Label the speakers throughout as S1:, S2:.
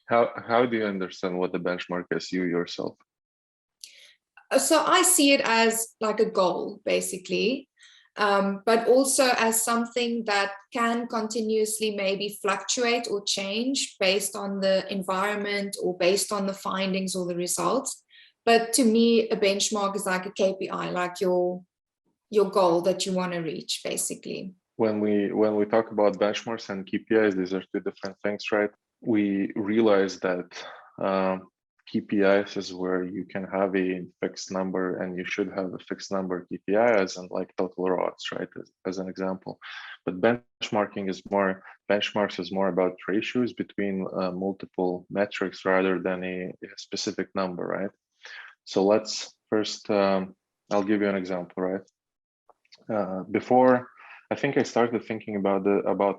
S1: How do you understand what the benchmark is, you yourself?
S2: So I see it as like a goal, basically, but also as something that can continuously maybe fluctuate or change based on the environment or based on the findings or the results. But to me, a benchmark is like a KPI, like your goal that you want to reach, basically.
S1: When we talk about benchmarks and KPIs, these are two different things, right? We realize that KPIs is where you can have a fixed number, and you should have a fixed number KPI, as in like total ROAS, right? As an example. But benchmarks is more about ratios between multiple metrics rather than a specific number, right? So let's first, I'll give you an example, right? Before, I think I started thinking about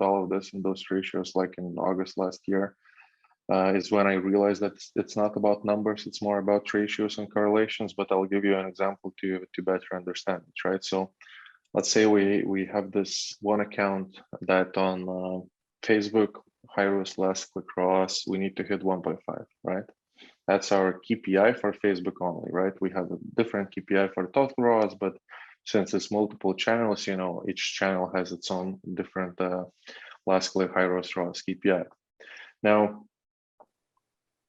S1: all of this and those ratios like in August last year. Is when I realized that it's not about numbers, it's more about ratios and correlations. But I'll give you an example to better understand it, right? So let's say we have this one account that on Facebook, high risk, less click ROAS, we need to hit 1.5, right? That's our KPI for Facebook only, right? We have a different KPI for total ROAS, but since it's multiple channels, you know, each channel has its own different last click, high risk, ROAS KPI. Now,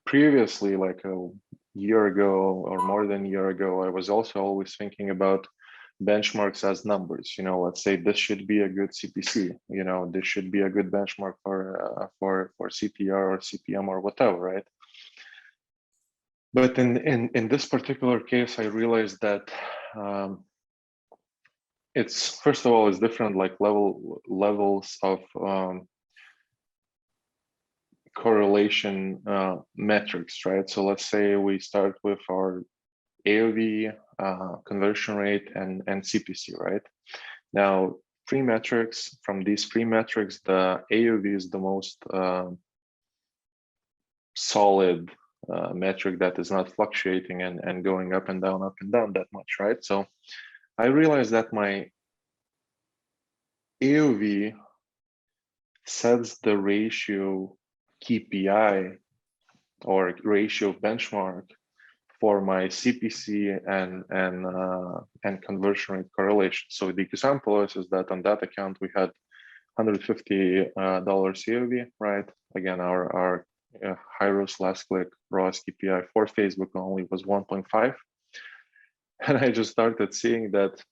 S1: previously, like a year ago or more than a year ago, I was also always thinking about benchmarks as numbers. You know, let's say this should be a good CPC. You know, this should be a good benchmark for CTR or CPM or whatever, right? But in this particular case, I realized that it's, first of all, it's different like levels of correlation metrics, right? So let's say we start with our AOV, conversion rate, and CPC, right? Now, free metrics, from these free metrics, the AOV is the most solid metric that is not fluctuating and going up and down that much, right? So I realized that my AOV sets the ratio KPI or ratio benchmark for my CPC and conversion rate correlation. So the example is that on that account we had $150 AOV, right? Again, our high risk last click ROAS KPI for Facebook only was 1.5, and I just started seeing that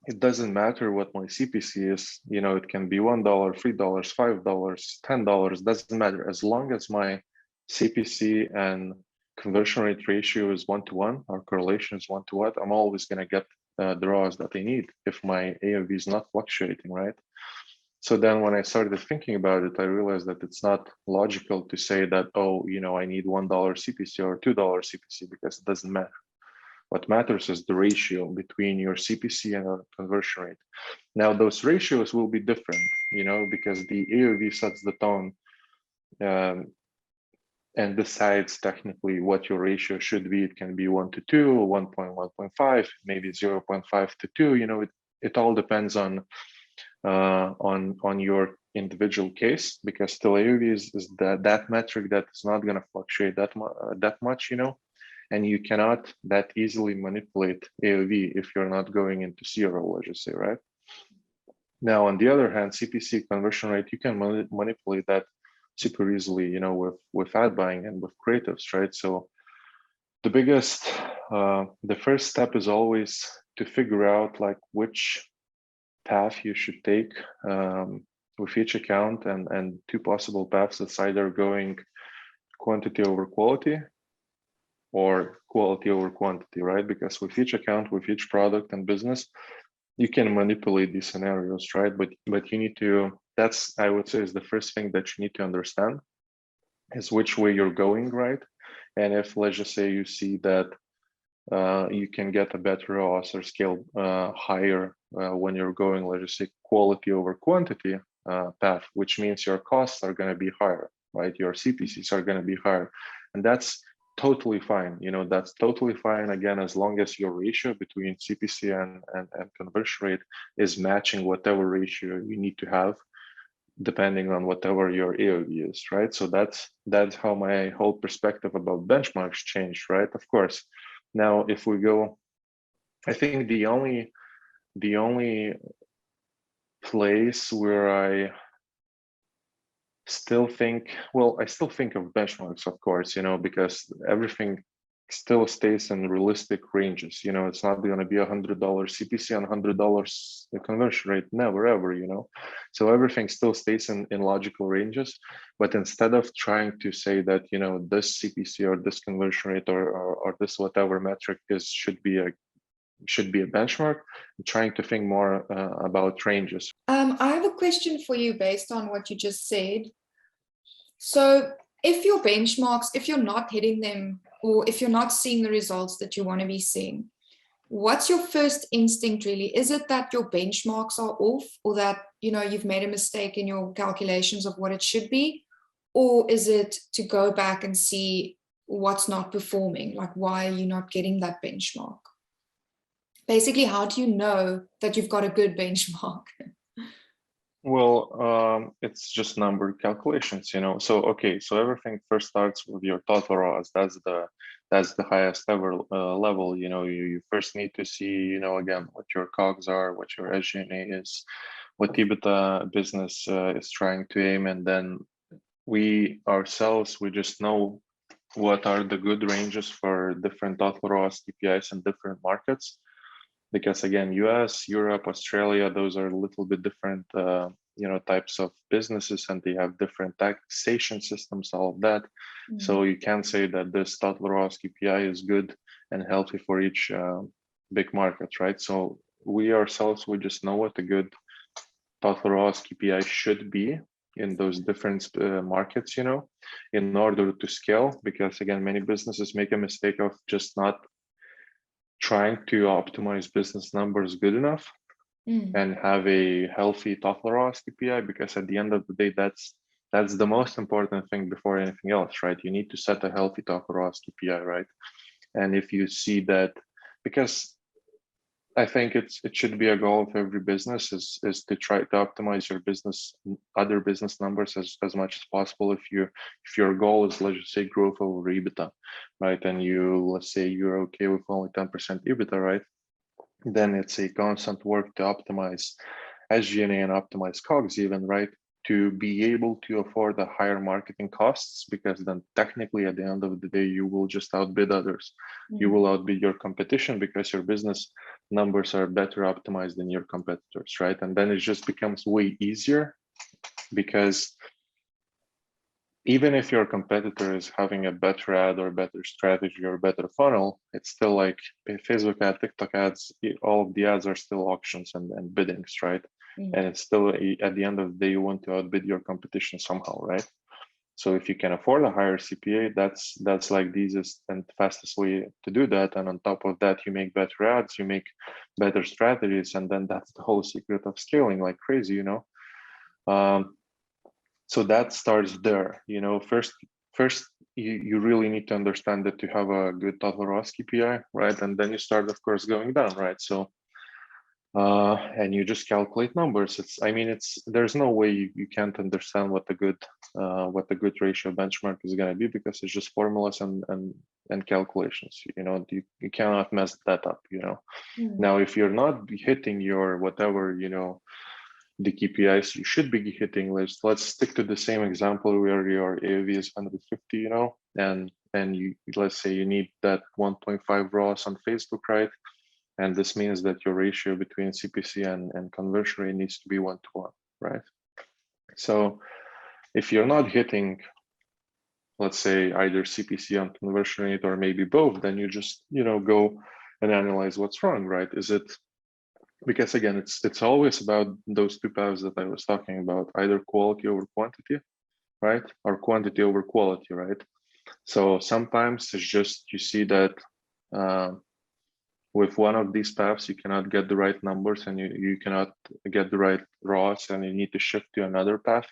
S1: it doesn't matter what my CPC is. You know, it can be $1, $3, $5, $10, doesn't matter, as long as my CPC and conversion rate ratio is 1-to-1, or correlation is 1-to-1, I'm always going to get the ROAS that I need if my AOV is not fluctuating, right? So then when I started thinking about it, I realized that it's not logical to say that, oh, you know, I need $1 CPC or $2 CPC, because it doesn't matter. What matters is the ratio between your CPC and your conversion rate. Now, those ratios will be different, you know, because the AOV sets the tone and decides technically what your ratio should be. It can be 1-to-2, 1.1.5, maybe 0.5-to-2. You know, it all depends on your individual case, because still AOV is that metric that is not going to fluctuate that much, you know. And you cannot that easily manipulate AOV if you're not going into zero, let's just say, right? Now, on the other hand, CPC conversion rate, you can manipulate that super easily, you know, with ad buying and with creatives, right? So the first step is always to figure out like which path you should take with each account, and two possible paths. It's either going quantity over quality, or quality over quantity, right? Because with each account, with each product and business, you can manipulate these scenarios, right? But you need to, that's, I would say, is the first thing that you need to understand, is which way you're going, right? And if, let's just say, you see that you can get a better ROAS or scale higher when you're going, let's just say, quality over quantity path, which means your costs are going to be higher, right? Your CPCs are going to be higher, and that's totally fine. You know, that's totally fine, again, as long as your ratio between CPC and conversion rate is matching whatever ratio you need to have depending on whatever your AOV is, right? So that's how my whole perspective about benchmarks changed, right? Of course. Now, if we go, I think the only place where I still think, well, I still think of benchmarks, of course, because everything still stays in realistic ranges. It's not going to be $100 CPC and $100 conversion rate, never ever. So everything still stays in logical ranges. But instead of trying to say that this CPC or this conversion rate or this whatever metric should be a benchmark, I'm trying to think more about ranges.
S2: I have a question for you based on what you just said. So if your benchmarks, if you're not hitting them, or if you're not seeing the results that you want to be seeing, what's your first instinct really? Is it that your benchmarks are off, or that you've made a mistake in your calculations of what it should be? Or is it to go back and see what's not performing? Like, why are you not getting that benchmark? Basically, how do you know that you've got a good benchmark?
S1: Well, it's just number calculations, So okay, so everything first starts with your total ROAS. That's the highest ever level. You first need to see, again, what your COGS are, what your SG&A is, what EBITDA business is trying to aim, and then we ourselves, we just know what are the good ranges for different total ROAS KPIs in different markets. Because again, US, Europe, Australia, those are a little bit different, types of businesses, and they have different taxation systems, all of that. Mm-hmm. So you can't say that this total ROAS KPI is good and healthy for each big market, right? So we ourselves, we just know what a good total ROAS KPI should be in those different markets, in order to scale. Because again, many businesses make a mistake of just not trying to optimize business numbers good enough and have a healthy total ROAS KPI, because at the end of the day, that's the most important thing before anything else, right? You need to set a healthy total ROAS KPI, right? And if you see that, because I think it should be a goal of every business is to try to optimize your other business numbers as much as possible. If your goal is, let's just say, growth over EBITDA, right? And let's say you're okay with only 10% EBITDA, right? Then it's a constant work to optimize SG&A and optimize COGS even, right? To be able to afford the higher marketing costs, because then technically at the end of the day, you will just outbid others. You will outbid your competition because your business numbers are better optimized than your competitors, right? And then it just becomes way easier, because even if your competitor is having a better ad or better strategy or better funnel, it's still like Facebook ad, TikTok ads, all of the ads are still auctions and biddings, right? And it's still, at the end of the day, you want to outbid your competition somehow, right? So if you can afford a higher CPA, that's like the easiest and fastest way to do that. And on top of that, you make better ads, you make better strategies, and then that's the whole secret of scaling like crazy, So that starts there, First, you really need to understand that you have a good total ROAS KPI, right? And then you start, of course, going down, right? So, and you just calculate numbers. There's no way you can't understand what the good ratio benchmark is going to be, because it's just formulas and calculations. You cannot mess that up. Now, if you're not hitting your whatever, the KPIs you should be hitting, let's stick to the same example where your AOV is 150, and let's say you need that 1.5 ROAS on Facebook, right? And this means that your ratio between CPC and conversion rate needs to be 1-to-1, right? So if you're not hitting, let's say, either CPC and conversion rate, or maybe both, then you just, go and analyze what's wrong, right? Is it, because again, it's always about those two paths that I was talking about, either quality over quantity, right? Or quantity over quality, right? So sometimes it's just, you see that with one of these paths, you cannot get the right numbers, and you cannot get the right ROAS, and you need to shift to another path,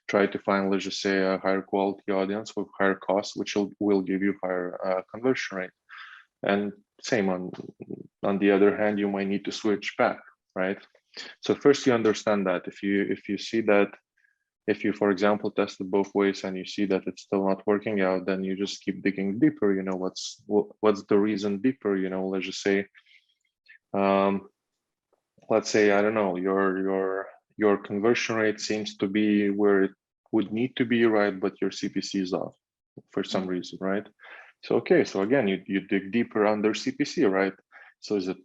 S1: try to find, let's just say, a higher quality audience with higher costs, which will give you higher conversion rate. And same on the other hand, you might need to switch back, right? So first you understand that if you see that, if you, for example, tested both ways and you see that it's still not working out, then you just keep digging deeper. You know, what's the reason deeper? You know, let's just say, let's say, I don't know, your conversion rate seems to be where it would need to be, right? But your CPC is off for some reason, right? So okay, so again, you dig deeper under CPC, right? So is it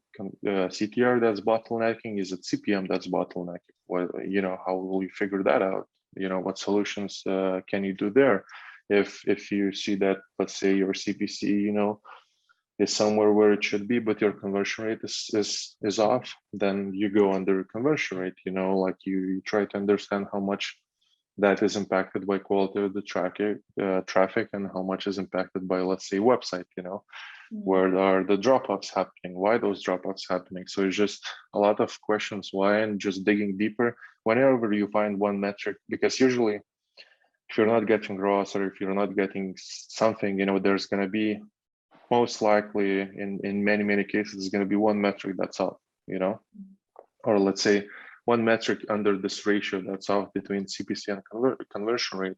S1: CTR that's bottlenecking? Is it CPM that's bottlenecking? Well, you know, how will you figure that out? You know, what solutions can you do there? If you see that, let's say your CPC, you know, is somewhere where it should be, but your conversion rate is off, then you go under conversion rate. You know, like you try to understand how much that is impacted by quality of the traffic and how much is impacted by, let's say, website. You know, where are the drop-offs happening? Why those drop-offs happening? So it's just a lot of questions why, and just digging deeper whenever you find one metric, because usually if you're not getting ROAS or if you're not getting something, you know, there's going to be most likely in many cases is going to be one metric that's off, you know, or let's say one metric under this ratio that's off between CPC and conversion rate.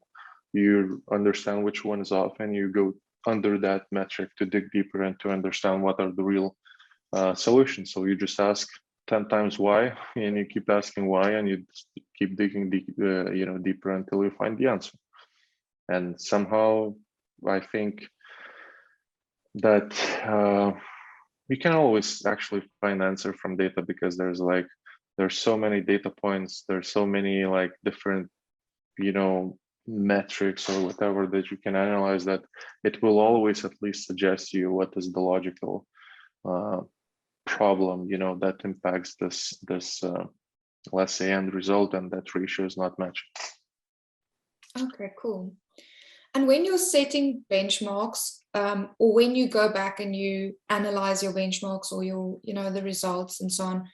S1: You understand which one is off and you go under that metric to dig deeper and to understand what are the real solutions. So you just ask 10 times why, and you keep asking why, and you keep digging you know, deeper until you find the answer. And somehow I think that you can always actually find answer from data, because there's so many data points, there's so many like different, you know, metrics or whatever that you can analyze, that it will always at least suggest you what is the logical problem, you know, that impacts this let's say end result, and that ratio is not matching.
S2: Okay, cool. And when you're setting benchmarks, or when you go back and you analyze your benchmarks or your, you know, the results and so on,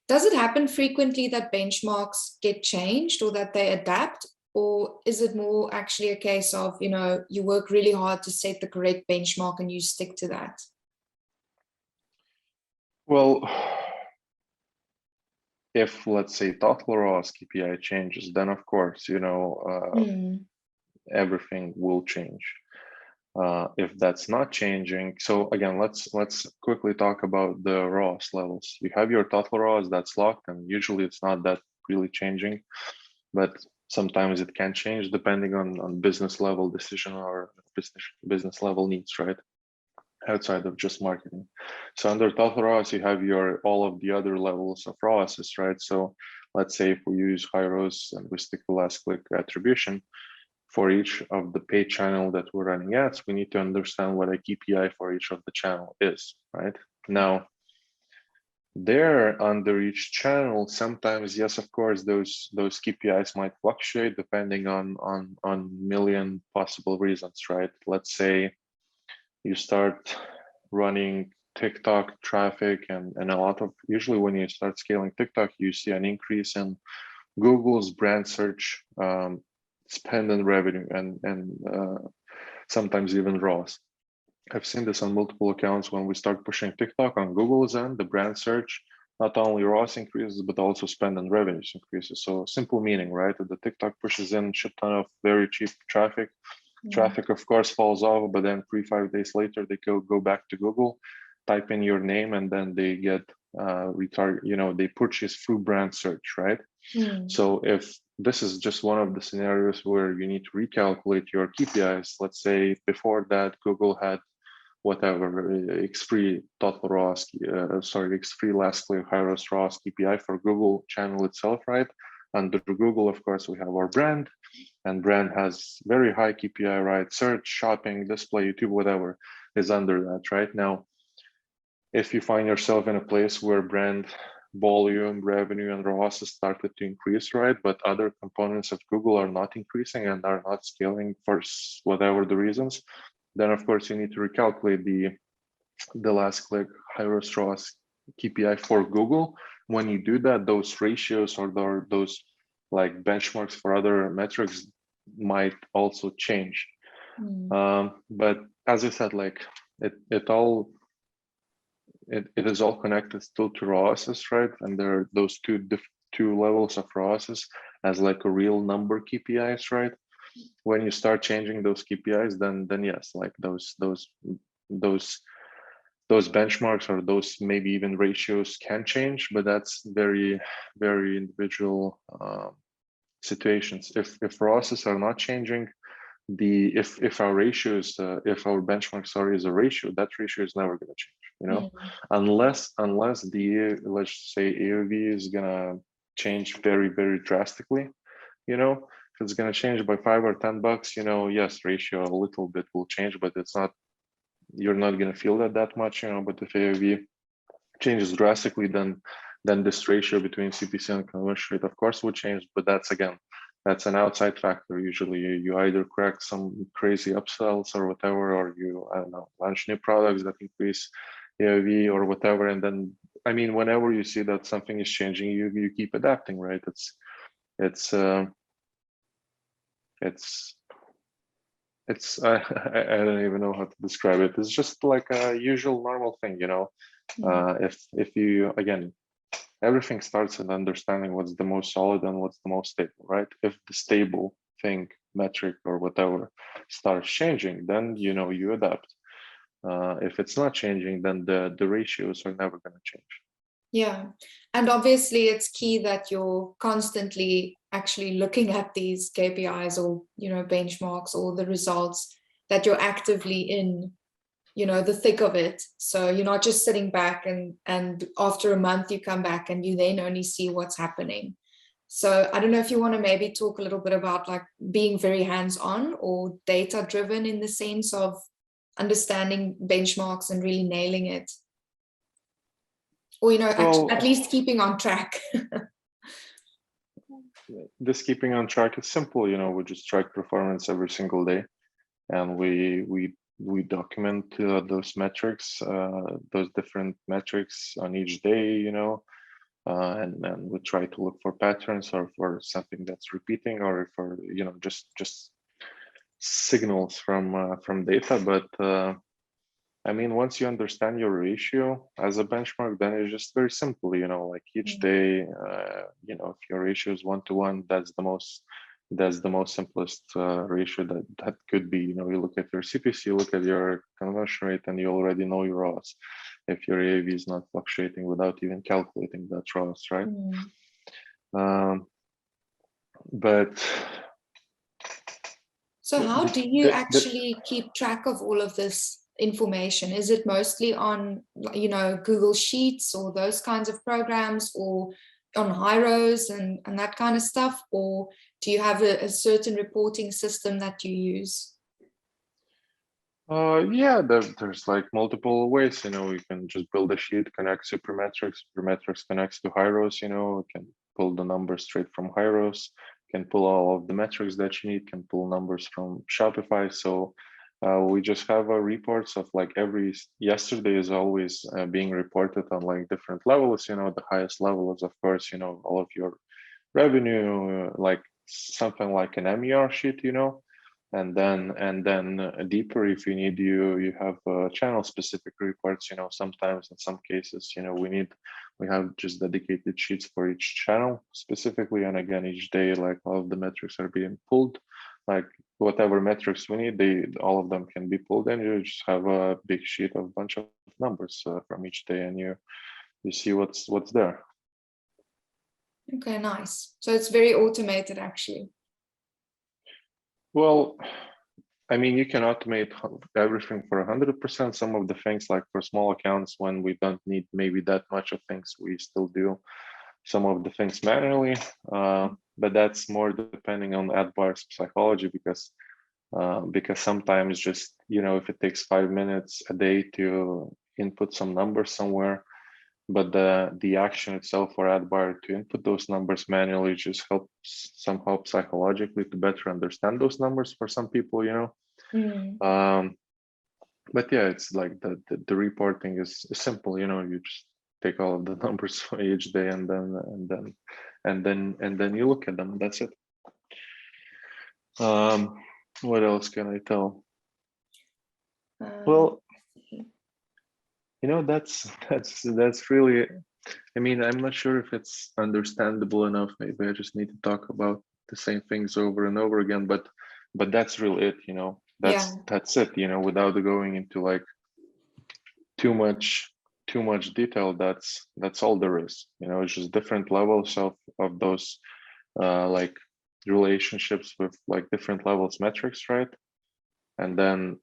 S2: does it happen frequently that benchmarks get changed or that they adapt? Or is it more actually a case of, you know, you work really hard to set the correct benchmark and you stick to that?
S1: Well, if let's say total ROAS KPI changes, then of course, you know, everything will change. If that's not changing, so again, let's quickly talk about the ROAS levels. You have your total ROAS that's locked, and usually it's not that really changing, but sometimes it can change depending on business level decision or business level needs, right? Outside of just marketing. So under total ROAS, you have your all of the other levels of ROASes, right? So let's say if we use high ROAS and we stick to last click attribution, for each of the paid channel that we're running ads, we need to understand what a KPI for each of the channel is, right? Now, there under each channel, sometimes, yes, of course, those KPIs might fluctuate depending on million possible reasons, right? Let's say you start running TikTok traffic and a lot of, usually when you start scaling TikTok, you see an increase in Google's brand search spend and revenue, and sometimes even ROAS. I've seen this on multiple accounts. When we start pushing TikTok on Google's end, the brand search, not only ROAS increases, but also spend and revenues increases. So simple meaning, right? The TikTok pushes in a shit ton of very cheap traffic. Traffic, of course, falls off, but then 3-5 days later, they go back to Google, type in your name, and then they get retarget, you know, they purchase through brand search, right? So if this is just one of the scenarios where you need to recalculate your KPIs, let's say before that Google had whatever X3 total ROAS, X3 last click high ROAS KPI for Google channel itself, right? Under Google, of course, we have our brand, and brand has very high KPI, right? Search, shopping, display, YouTube, whatever is under that, right? Now, if you find yourself in a place where brand volume, revenue, and ROAS has started to increase, right? But other components of Google are not increasing and are not scaling for whatever the reasons, then of course you need to recalculate the last click high ROAS KPI for Google. When you do that, those ratios or those like benchmarks for other metrics might also change. But as I said, like it all it is all connected still to ROASes, right? And there are those two levels of ROASes as like a real number KPIs, right? When you start changing those KPIs, then yes, like those benchmarks or those maybe even ratios can change, but that's very individual situations. If ROASes are not changing, if our ratios, if our benchmark, sorry, is a ratio, that ratio is never going to change, you know, unless the, let's say, AOV is gonna change very drastically, you know. If it's gonna change by $5 or $10, you know, yes, ratio a little bit will change, but it's not, you're not gonna feel that much, you know. But if AOV changes drastically, then this ratio between CPC and conversion rate, of course, will change. But that's, again, that's an outside factor. Usually you either crack some crazy upsells or whatever, or you, I don't know, launch new products that increase AOV or whatever. And then, I mean, whenever you see that something is changing, you keep adapting, right? It's I don't even know how to describe it. It's just like a usual normal thing, you know. If you, again, everything starts in understanding what's the most solid and what's the most stable, right? If the stable thing, metric or whatever, starts changing, then, you know, you adapt. If it's not changing, then the ratios are never going to change.
S2: Yeah, and obviously it's key that you're constantly actually looking at these KPIs or, you know, benchmarks or the results, that you're actively in, you know, the thick of it. So you're not just sitting back and after a month you come back and you then only see what's happening. So I don't know if you want to maybe talk a little bit about like being very hands-on or data-driven in the sense of understanding benchmarks and really nailing it. Or, you know,
S1: Well,
S2: at least keeping on track.
S1: this keeping on track is simple, you know. We just track performance every single day, and we document those metrics, those different metrics on each day, you know. And we try to look for patterns or for something that's repeating, or for, you know, just signals from data. But I mean, once you understand your ratio as a benchmark, then it's just very simple, you know, like each day, you know, if your ratio is 1-to-1, that's the most simplest ratio that could be. You know, you look at your CPC, you look at your conversion rate, and you already know your ROAS. If your AAV is not fluctuating without even calculating that ROAS, right? But
S2: so how do you actually keep track of all of this information? Is it mostly on, you know, Google Sheets or those kinds of programs, or on Hyros and that kind of stuff? Or do you have a certain reporting system that you use?
S1: Yeah, there's like multiple ways, you know. You can just build a sheet, connect Supermetrics connects to Hyros, you know. You can pull the numbers straight from Hyros, can pull all of the metrics that you need, can pull numbers from Shopify. So we just have reports of like yesterday is always being reported on like different levels, you know. The highest level is, of course, you know, all of your revenue, like something like an MER sheet, you know. And then deeper, if you need, you have channel specific reports, you know. Sometimes in some cases, you know, we have just dedicated sheets for each channel specifically. And again, each day, like all of the metrics are being pulled, like whatever metrics we need, all of them can be pulled, and you just have a big sheet of a bunch of numbers from each day, and you see what's there.
S2: Okay, nice. So it's very automated, actually.
S1: Well, I mean, you can automate everything for 100%. Some of the things, like for small accounts, when we don't need maybe that much of things, we still do some of the things manually. But that's more depending on ad buyer's psychology, because sometimes, just, you know, if it takes 5 minutes a day to input some numbers somewhere, but the action itself for ad buyer to input those numbers manually just helps somehow psychologically to better understand those numbers for some people, you know. But yeah, it's like the reporting is simple, you know. You just take all of the numbers for each day, and then you look at them. That's it. What else can I tell? Well, that's really, I mean, I'm not sure if it's understandable enough. Maybe I just need to talk about the same things over and over again, but that's really it,
S2: Yeah,
S1: that's it, without going into like too much detail. That's all there is. It's just different levels of those like relationships with like different levels metrics, right? And then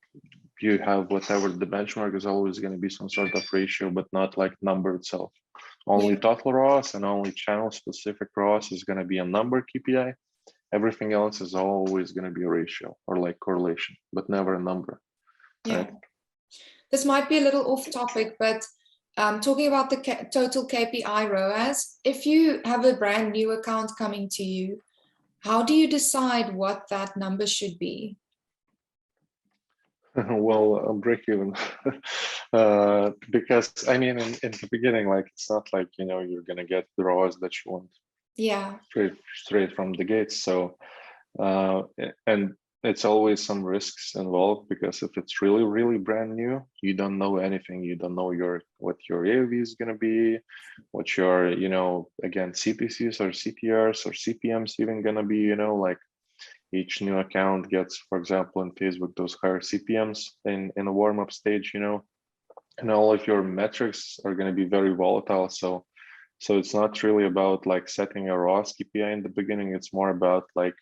S1: you have whatever the benchmark is always going to be some sort of ratio, but not like number itself. Only
S2: yeah,
S1: total ROAS and only channel specific ROAS is going to be a number KPI. Everything else is always going to be a ratio or like correlation, but never a number,
S2: yeah.
S1: right?
S2: This might be a little off topic, but talking about the total KPI ROAS, if you have a brand new account coming to you, how do you decide what that number should be?
S1: Well, break even, because I mean, in the beginning, like it's not like you're gonna get the ROAS that you want
S2: Yeah,
S1: straight from the gates. So and it's always some risks involved, because if it's really brand new, you don't know anything. You don't know what your AOV is going to be, what your again CPCs or CTRs or CPMs even going to be. Like each new account gets, for example, in Facebook, those higher CPMs in a warm-up stage, and all of your metrics are going to be very volatile. So it's not really about like setting a ROAS KPI in the beginning. It's more about like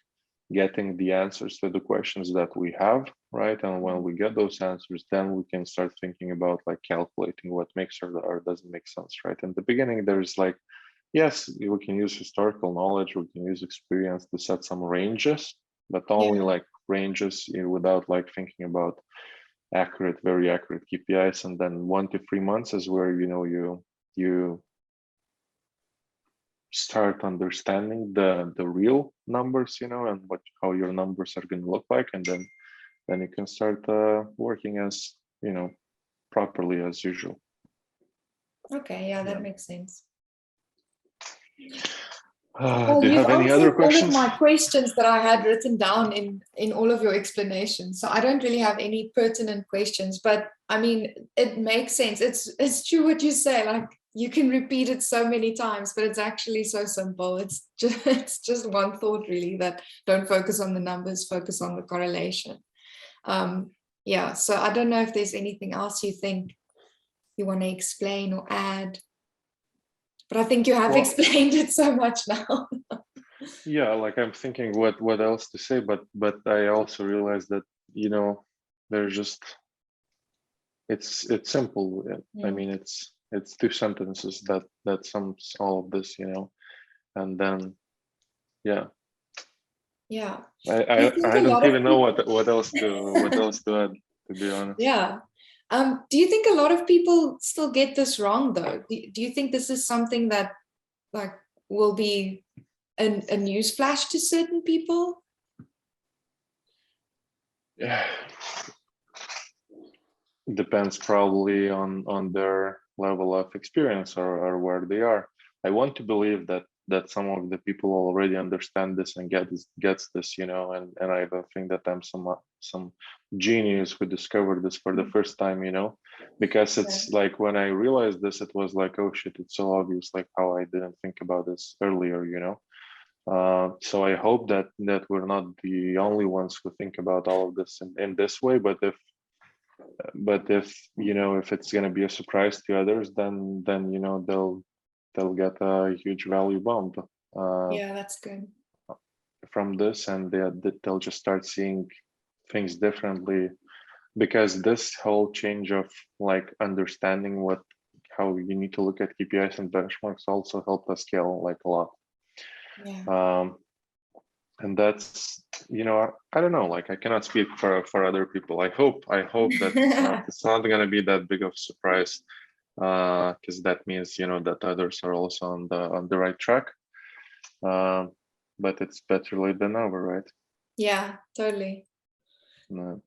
S1: getting the answers to the questions that we have, right? And when we get those answers, then we can start thinking about like calculating what makes or doesn't make sense, right? In the beginning, there's like, yes, we can use historical knowledge, we can use experience to set some ranges, but only
S2: yeah,
S1: like ranges without like thinking about very accurate KPIs. And then 1 to 3 months is where you start understanding the real numbers, and how your numbers are going to look like, and then you can start working as properly as usual.
S2: okay, yeah, that makes sense.
S1: Do you have any other questions?
S2: All of my questions that I had written down in all of your explanations. So I don't really have any pertinent questions, but I mean, it makes sense. It's true what you say. Like you can repeat it so many times, but it's actually so simple. It's just one thought really, that don't focus on the numbers, focus on the correlation. Yeah. So I don't know if there's anything else you think you want to explain or add. But I think you have explained it so much now.
S1: Yeah, like I'm thinking what else to say, but I also realized that there's just it's simple. I mean, it's 2 sentences that sums all of this, and then yeah. I don't even know what else to add, to be honest.
S2: Yeah. Do you think a lot of people still get this wrong though? Do you think this is something that like will be a news flash to certain people?
S1: Yeah. Depends probably on their level of experience or where they are. I want to believe that some of the people already understand this and gets this, and I don't think that I'm some genius who discovered this for the first time, because it's like when I realized this, it was like, oh shit, it's so obvious, like how I didn't think about this earlier, so I hope that we're not the only ones who think about all of this in this way, but if if it's going to be a surprise to others, then they'll get a huge value bump
S2: Yeah, that's good.
S1: from this, and they'll just start seeing things differently, because this whole change of like understanding how you need to look at KPIs and benchmarks also helped us scale like a lot.
S2: Yeah.
S1: And that's I don't know, like I cannot speak for other people. I hope that it's not going to be that big of a surprise, because that means that others are also on the right track, but it's better late than never, right?
S2: Yeah, totally.
S1: No.